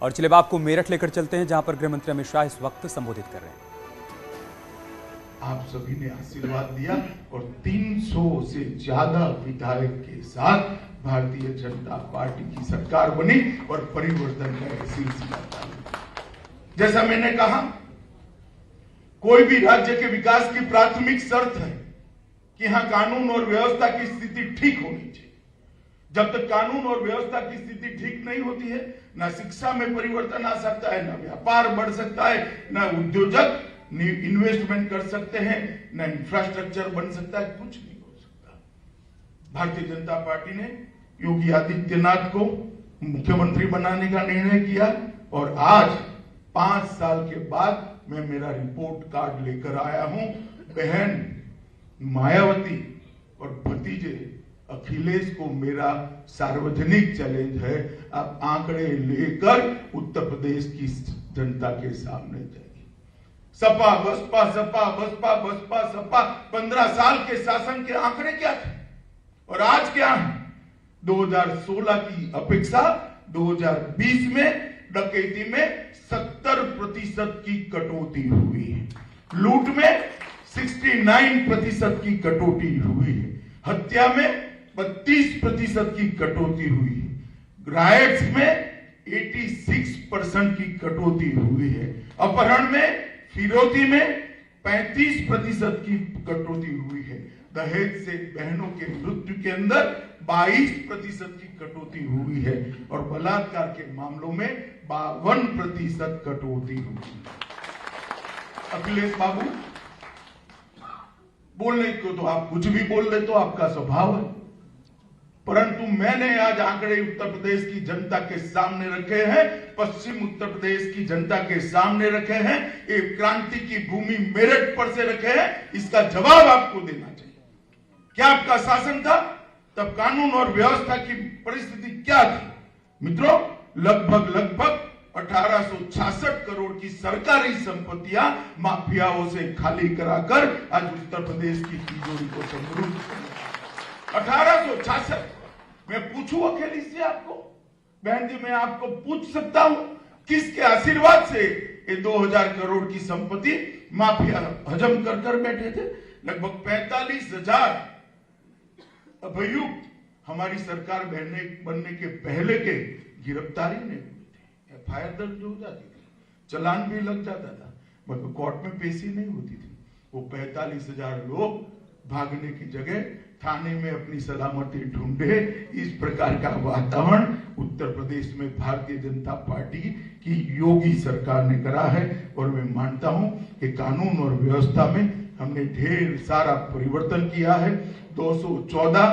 और चलिए अब आपको मेरठ लेकर चलते हैं, जहां पर गृह मंत्री अमित शाह इस वक्त संबोधित कर रहे हैं। आप सभी ने आशीर्वाद दिया और 300 से ज्यादा विधायक के साथ भारतीय जनता पार्टी की सरकार बनी और परिवर्तन का एक सिलसिला चालू। जैसा मैंने कहा, कोई भी राज्य के विकास की प्राथमिक शर्त है कि यहां कानून और व्यवस्था की स्थिति ठीक होनी चाहिए। जब तक कानून और व्यवस्था की स्थिति ठीक नहीं होती है, ना शिक्षा में परिवर्तन आ सकता है, ना व्यापार बढ़ सकता है, ना उद्योजक इन्वेस्टमेंट कर सकते हैं, ना इंफ्रास्ट्रक्चर बन सकता है, कुछ नहीं हो सकता। भारतीय जनता पार्टी ने योगी आदित्यनाथ को मुख्यमंत्री बनाने का निर्णय किया और आज 5 साल के बाद मैं मेरा रिपोर्ट कार्ड लेकर आया हूं। बहन मायावती और भतीजे अखिलेश को मेरा सार्वजनिक चैलेंज है, आप आंकड़े लेकर उत्तर प्रदेश की जनता के सामने जाइए। सपा बसपा सपा बसपा बसपा सपा 15 साल के शासन के आंकड़े क्या थे और आज क्या है? 2016 की अपेक्षा 2020 में डकैती में 70% की कटौती हुई है, लूट में 69% की कटौती हुई है, हत्या में 32% की कटौती हुई है, राइट्स में 86% की कटौती हुई है, अपहरण में फिरौती में 35% की कटौती हुई है, दहेज से बहनों के मृत्यु के अंदर 22% की कटौती हुई है और बलात्कार के मामलों में 52% कटौती हुई है। अखिलेश बाबू, बोलने को तो आप कुछ भी बोल रहे, तो आपका स्वभाव है, परंतु मैंने आज आंकड़े उत्तर प्रदेश की जनता के सामने रखे हैं, पश्चिम उत्तर प्रदेश की जनता के सामने रखे हैं, एक क्रांति की भूमि मेरठ पर से रखे हैं। इसका जवाब आपको देना चाहिए। क्या आपका शासन था तब? कानून और व्यवस्था की परिस्थिति क्या थी? मित्रों, लगभग 1866 करोड़ की सरकारी संपत्तियां माफियाओं से खाली कराकर आज उत्तर प्रदेश की तिजोरी को समृद्ध कर 1866। मैं पूछूं अकेली से आपको, बहन जी, मैं आपको पूछ सकता हूं, किसके आशीर्वाद से ये 2000 करोड़ की संपत्ति माफिया हजम कर बैठे थे? लगभग 45,000 अभियुक्त हमारी सरकार बनने के पहले के गिरफ्तारी ने हुए थे, एफआईआर दर्ज हो जाती थी, चलान भी लग जाता था, मगर कोर्ट में पेशी नहीं होती थी। वो 45,000 लोग भागने की जगह थाने में अपनी सलामती ढूंढे। इस प्रकार का वातावरण उत्तर प्रदेश में भारतीय जनता पार्टी की योगी सरकार ने करा है और मैं मानता हूं कि कानून और व्यवस्था में हमने ढेर सारा परिवर्तन किया है। 214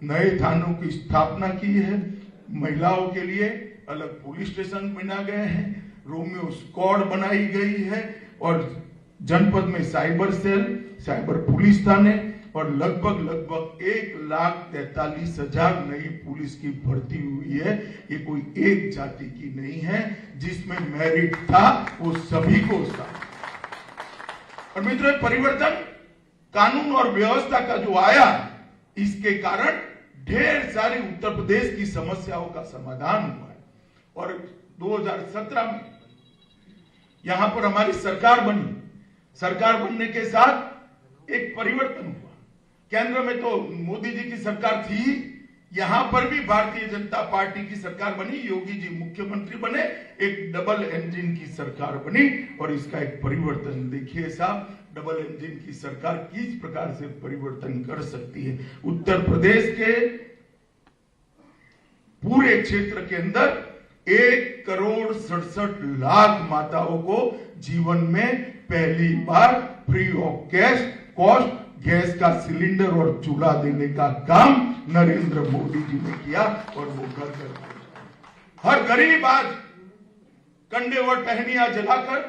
नए थानों की स्थापना की है, महिलाओं के लिए अलग पुलिस स्टेशन बना गए हैं, रोमियो स्क्वाड बनाई गई है और जनपद में साइबर सेल, साइबर पुलिस थाने और लगभग 1,43,000 नई पुलिस की भर्ती हुई है। ये कोई एक जाति की नहीं है, जिसमें मेरिट था वो सभी को था। और मित्रों, परिवर्तन कानून और व्यवस्था का जो आया, इसके कारण ढेर सारी उत्तर प्रदेश की समस्याओं का समाधान हुआ है और 2017 में यहां पर हमारी सरकार बनी। सरकार बनने के साथ एक परिवर्तन हुआ। केंद्र में तो मोदी जी की सरकार थी, यहां पर भी भारतीय जनता पार्टी की सरकार बनी, योगी जी मुख्यमंत्री बने, एक डबल इंजन की सरकार बनी और इसका एक परिवर्तन देखिए साहब, डबल इंजन की सरकार किस प्रकार से परिवर्तन कर सकती है। उत्तर प्रदेश के पूरे क्षेत्र के अंदर 1,67,00,000 माताओं को जीवन में पहली बार फ्री ऑफ कॉस्ट गैस का सिलेंडर और चूल्हा देने का काम नरेंद्र मोदी जी ने किया और वो घर घर हर गरीब आज कंडे और टहनियां जलाकर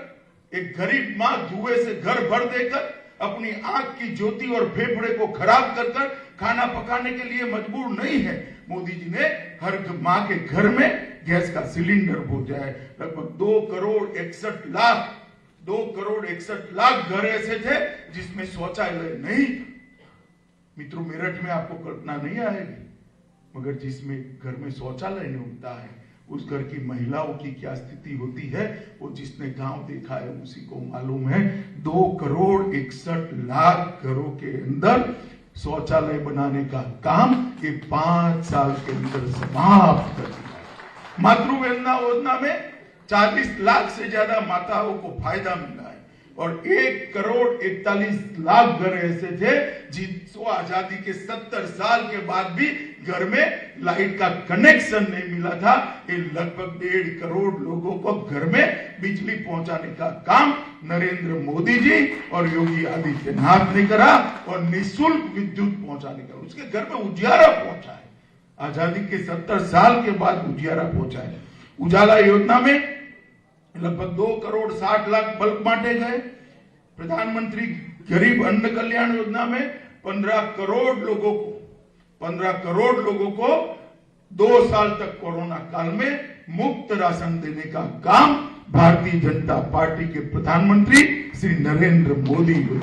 एक गरीब मां धुएं से घर भर देकर अपनी आंख की ज्योति और फेफड़े को खराब कर खाना पकाने के लिए मजबूर नहीं है। मोदी जी ने हर मां के घर में गैस का सिलेंडर पहुंचाया है। लगभग 2,61,00,000 घर ऐसे थे जिसमें शौचालय नहीं। मित्रों, मेरठ में आपको कल्पना नहीं आएगी, मगर जिसमें घर में शौचालय नहीं होता है उस घर की महिलाओं की क्या स्थिति होती है, वो जिसने गांव देखा है उसी को मालूम है। 2,61,00,000 घरों के अंदर शौचालय बनाने का काम ये 5 साल के अंदर समाप्त कर दिया है। मातृवंदना योजना में 40 लाख से ज्यादा माताओं को फायदा मिला है और 1,41,00,000 घर ऐसे थे जिनको आजादी के 70 साल के बाद भी घर में लाइट का कनेक्शन नहीं मिला था। ये लगभग 1.5 करोड़ लोगों को घर में बिजली पहुंचाने का काम नरेंद्र मोदी जी और योगी आदित्यनाथ ने करा और निःशुल्क विद्युत पहुंचाने का, उसके घर में उजियारा पहुंचा है। आजादी के 70 साल के बाद उजियारा पहुंचा है। उजाला योजना में लगभग 2,60,00,000 बल्ब बांटे गए। प्रधानमंत्री गरीब अन्न कल्याण योजना में 15 करोड़ लोगों को 2 साल तक कोरोना काल में मुफ्त राशन देने का काम भारतीय जनता पार्टी के प्रधानमंत्री श्री नरेंद्र मोदी ने।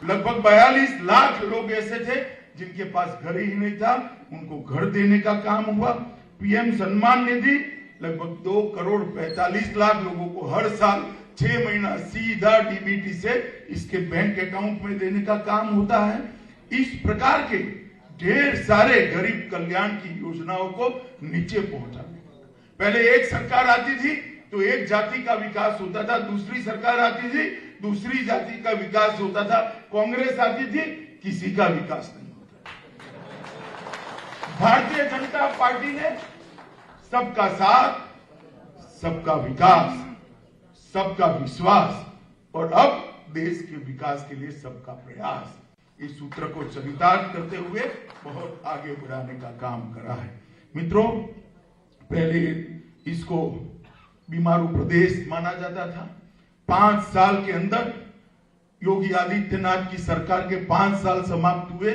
लगभग 42 लाख लोग ऐसे थे जिनके पास घर ही नहीं था, उनको घर देने का काम हुआ। पीएम सम्मान निधि लगभग 2,45,00,000 लोगों को हर साल 6 महीना सीधा डीबीटी से इसके बैंक अकाउंट में देने का काम होता है। इस प्रकार के ढेर सारे गरीब कल्याण की योजनाओं को नीचे पहुंचाने। पहले एक सरकार आती थी तो एक जाति का विकास होता था, दूसरी सरकार आती थी दूसरी जाति का विकास होता था, कांग्रेस आती थी किसी का विकास नहीं होता। भारतीय जनता पार्टी ने सबका साथ, सबका विकास, सबका विश्वास और अब देश के विकास के लिए सबका प्रयास, इस सूत्र को चरितार्थ करते हुए बहुत आगे बढ़ाने का काम करा है। मित्रों, पहले इसको बीमारू प्रदेश माना जाता था। 5 साल के अंदर योगी आदित्यनाथ की सरकार के 5 साल समाप्त हुए।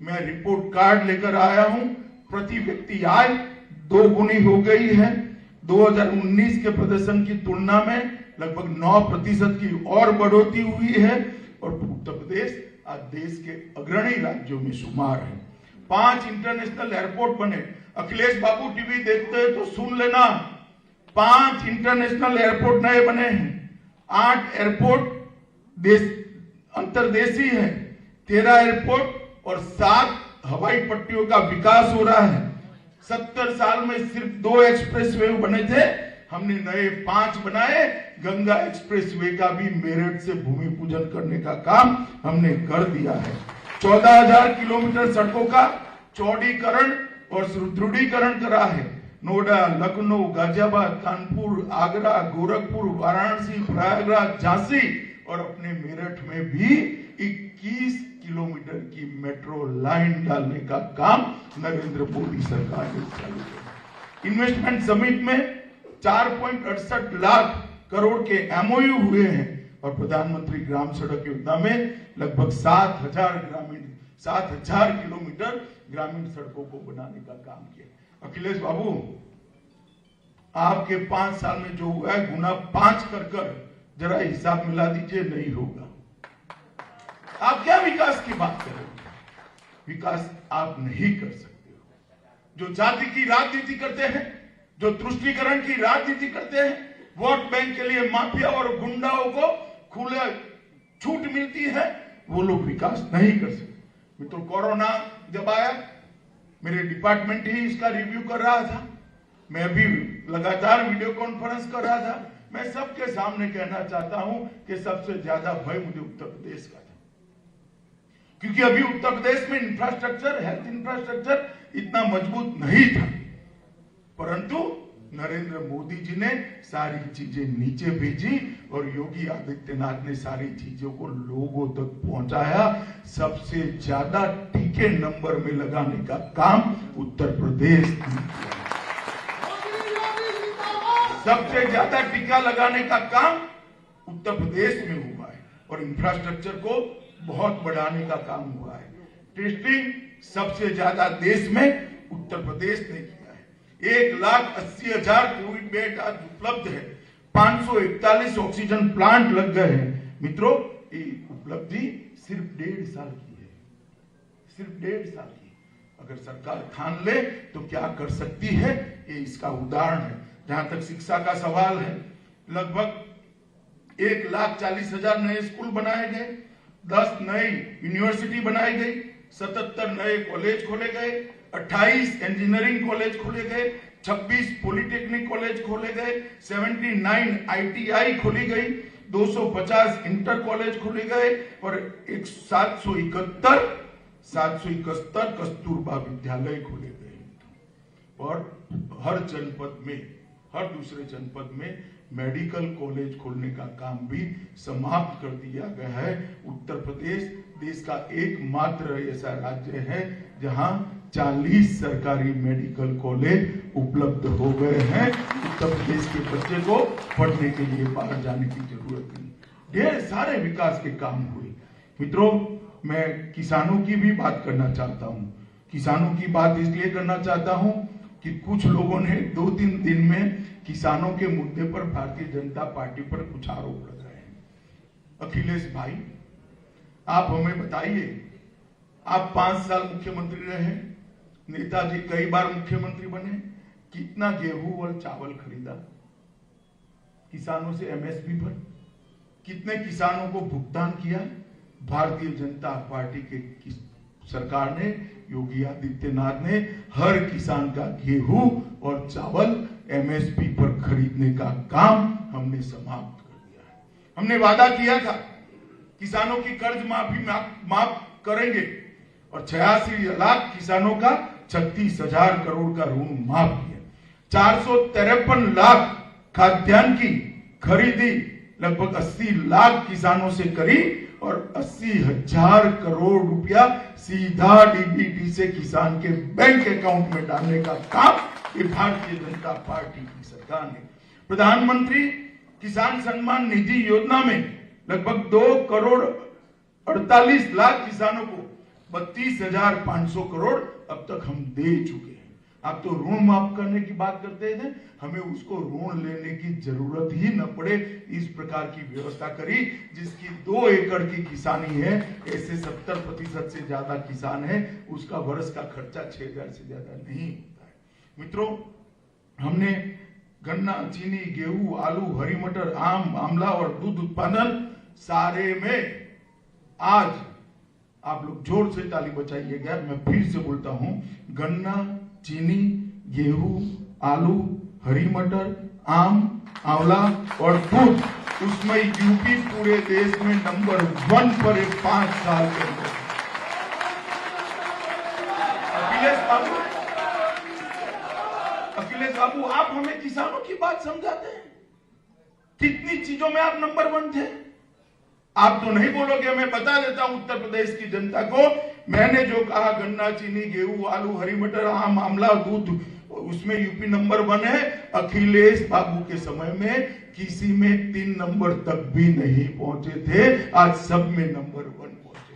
मैं रिपोर्ट कार्ड लेकर आया हूं। प्रति व्यक्ति आय 2 गुनी हो गई है। 2019 के प्रदर्शन की तुलना में लगभग 9% की और बढ़ोतरी हुई है और उत्तर प्रदेश आज देश के अग्रणी राज्यों में शुमार है। 5 इंटरनेशनल एयरपोर्ट बने। अखिलेश बाबू टीवी देखते हैं तो सुन लेना, 5 इंटरनेशनल एयरपोर्ट नए बने हैं। 8 एयरपोर्ट अंतरदेशीय है, 13 एयरपोर्ट और 7 हवाई पट्टियों का विकास हो रहा है। 70 साल में सिर्फ 2 एक्सप्रेसवे बने थे, हमने नए 5 बनाए। गंगा एक्सप्रेसवे का भी मेरठ से भूमि पूजन करने का काम हमने कर दिया है। 14,000 किलोमीटर सड़कों का चौड़ीकरण और सुदृढ़ीकरण करा है। नोएडा, लखनऊ, गाजियाबाद, कानपुर, आगरा, गोरखपुर, वाराणसी, प्रयागराज, झांसी और अपने मेरठ में भी 21 किलोमीटर की मेट्रो लाइन डालने का काम नरेंद्र मोदी सरकार ने चालू किया। इन्वेस्टमेंट समिट में 4.68 लाख करोड़ के एमओयू हुए हैं और प्रधानमंत्री ग्राम सड़क योजना में लगभग 7,000 किलोमीटर ग्रामीण सड़कों को बनाने का काम किया। अखिलेश बाबू, आपके 5 साल में जो हुआ है गुना 5 कर जरा हिसाब मिला दीजिए, नहीं होगा। आप क्या विकास की बात करेंगे? विकास आप नहीं कर सकते हो। जो जाति की राजनीति करते हैं, जो तुष्टीकरण की राजनीति करते हैं, वोट बैंक के लिए माफिया और गुंडाओं को खुले छूट मिलती है, वो लोग विकास नहीं कर सकते। मित्रों, कोरोना जब आया, मेरे डिपार्टमेंट ही इसका रिव्यू कर रहा था। मैं भी लगातार वीडियो कॉन्फ्रेंस कर रहा था। मैं सबके सामने कहना चाहता हूं कि सबसे ज्यादा भय मुझे उत्तर प्रदेश का था, क्योंकि अभी उत्तर प्रदेश में इंफ्रास्ट्रक्चर, हेल्थ इंफ्रास्ट्रक्चर इतना मजबूत नहीं था। परंतु नरेंद्र मोदी जी ने सारी चीजें नीचे भेजी और योगी आदित्यनाथ ने सारी चीजों को लोगों तक पहुंचाया। सबसे ज्यादा टीके नंबर में लगाने का काम उत्तर प्रदेश ने किया। सबसे ज्यादा टीका लगाने का काम उत्तर प्रदेश में हुआ है और इंफ्रास्ट्रक्चर को बहुत बढ़ाने का काम हुआ है। टेस्टिंग सबसे ज्यादा देश में उत्तर प्रदेश ने किया है। 1,80,000 कोविड बेड आज उपलब्ध है। 541 ऑक्सीजन प्लांट लग गए हैं। मित्रों, ये उपलब्धि सिर्फ 1.5 साल की है, सिर्फ 1.5 साल की। अगर सरकार ठान ले तो क्या कर सकती है, ये इसका उदाहरण है। जहां तक शिक्षा का सवाल है, लगभग 1,40,000 नए स्कूल बनाए गए, 10 नई यूनिवर्सिटी बनाई गई, 77 नए कॉलेज खोले गए, 28 इंजीनियरिंग कॉलेज खोले गए, 26 पॉलिटेक्निक कॉलेज खोले गए, 79 ITI खोली गई, 250 इंटर कॉलेज खोले गए और 771 कस्तूरबा विद्यालय खोले गए। और हर जनपद में, हर दूसरे जनपद में मेडिकल कॉलेज खोलने का काम भी समाप्त कर दिया गया है। उत्तर प्रदेश देश का एकमात्र ऐसा राज्य है जहां 40 सरकारी मेडिकल कॉलेज उपलब्ध हो गए हैं। उत्तर प्रदेश के बच्चे को पढ़ने के लिए बाहर जाने की जरूरत नहीं। ढेर सारे विकास के काम हुए। मित्रों, मैं किसानों की भी बात करना चाहता हूं। किसानों की बात इसलिए करना चाहता हूं कि कुछ लोगों ने 2-3 दिन में किसानों के मुद्दे पर भारतीय जनता पार्टी पर कुछ आरोप लगाए हैं। अखिलेश भाई, आप हमें बताइए, आप 5 साल मुख्यमंत्री रहे, नेताजी कई बार मुख्यमंत्री बने, कितना गेहूं और चावल खरीदा किसानों से MSP पर, कितने किसानों को भुगतान किया? भारतीय जनता पार्टी के सरकार ने, योगी आदित्यनाथ ने हर किसान का गेहूं और चावल MSP पर खरीदने का काम हमने समाप्त कर दिया है। हमने वादा किया था किसानों की कर्ज माफी माफ करेंगे और 86 लाख किसानों का 36,000 करोड़ का ऋण माफ किया। 453 लाख खाद्यान्न की खरीदी लगभग 80 लाख किसानों से करी और 80,000 करोड़ रुपया सीधा DBT से किसान के बैंक अकाउंट में डालने का काम ये भारतीय जनता पार्टी की सरकार ने। प्रधानमंत्री किसान सम्मान निधि योजना में लगभग 2 करोड़ 48 लाख किसानों को 32,500 करोड़ अब तक हम दे चुके हैं। आप तो ऋण माफ करने की बात करते थे, हमें उसको ऋण लेने की जरूरत ही न पड़े, इस प्रकार की व्यवस्था करी। जिसकी 2 एकड़ की किसानी है, ऐसे 70% से ज्यादा किसान है, उसका वर्ष का खर्चा 6,000 से ज्यादा नहीं होता है। मित्रों, हमने गन्ना, चीनी, गेहूं, आलू, हरी मटर, आम, आंवला और दूध उत्पादन सारे में आज आप लोग जोर से ताली बजाइएगा। मैं फिर से बोलता हूं, गन्ना, चीनी, गेहूं, आलू, हरी मटर, आम, आंवला और दूध, उसमें यूपी पूरे देश में नंबर 1 पर 5 साल के अंदर। अखिलेश बाबू, आप हमें किसानों की बात समझाते हैं। कितनी चीजों में आप नंबर 1 थे। आप तो नहीं बोलोगे, मैं बता देता हूं उत्तर प्रदेश की जनता को, मैंने जो कहा गन्ना, चीनी, गेहूं, आलू, हरी मटर, आम, आंवला, दूध, उसमें यूपी नंबर 1 है। अखिलेश बाबू के समय में किसी में 3 नंबर तक भी नहीं पहुंचे थे, आज सब में नंबर 1 पहुंचे।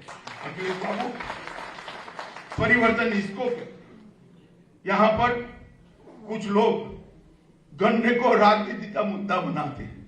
अखिलेश बाबू, परिवर्तन इसको यहां पर कुछ लोग गन्ने को राजनीति का मुद्दा बनाते हैं।